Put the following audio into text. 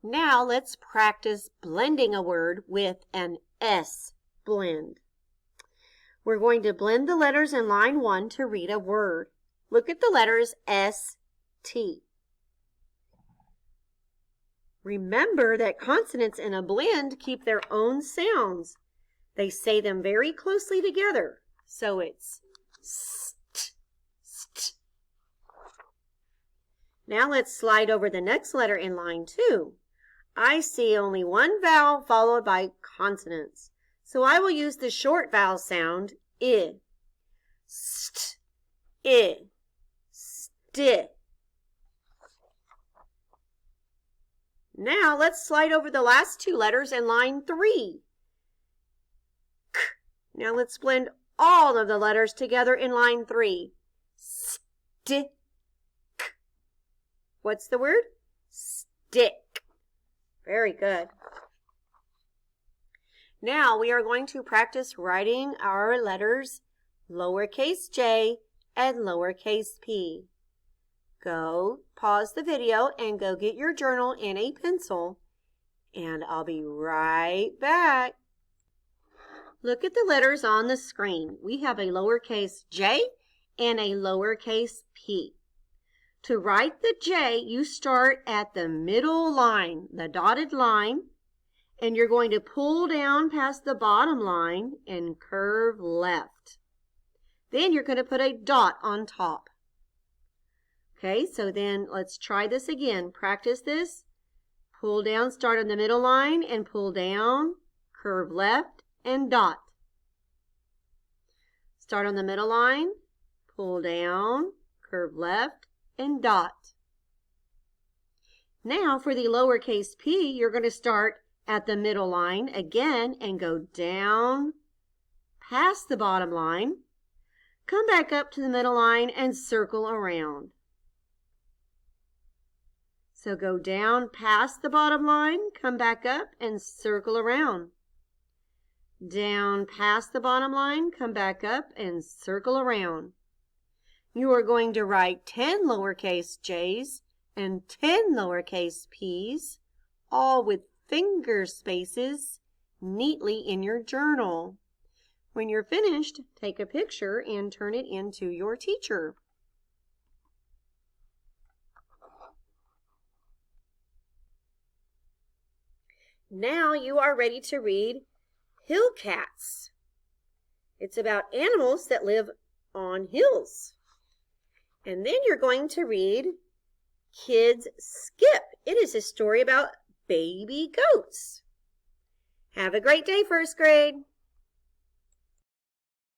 Now let's practice blending a word with an S blend. We're going to blend the letters in line 1 to read a word. Look at the letters S-T. Remember that consonants in a blend keep their own sounds. They say them very closely together. So it's st, st. Now let's slide over the next letter in line 2. I see only one vowel followed by consonants. So I will use the short vowel sound, I. St, I, sti. Now let's slide over the last 2 letters in line 3. K. Now let's blend all of the letters together in line 3. Stick. What's the word? Stick. Very good. Now we are going to practice writing our letters lowercase j and lowercase p. Go pause the video and go get your journal and a pencil, and I'll be right back. Look at the letters on the screen. We have a lowercase j and a lowercase p. To write the J, you start at the middle line, the dotted line, and you're going to pull down past the bottom line and curve left. Then you're going to put a dot on top. Okay, so then let's try this again. Practice this. Pull down, start on the middle line, and pull down, curve left, and dot. Start on the middle line, pull down, curve left, and dot. Now for the lowercase p, you're going to start at the middle line again and go down past the bottom line. Come back up to the middle line and circle around. So go down past the bottom line, come back up and circle around. Down past the bottom line, come back up and circle around. You are going to write 10 lowercase j's and 10 lowercase p's, all with finger spaces, neatly in your journal. When you're finished, take a picture and turn it in to your teacher. Now you are ready to read Hill Cats. It's about animals that live on hills. And then you're going to read Kids Skip. It is a story about baby goats. Have a great day, first grade.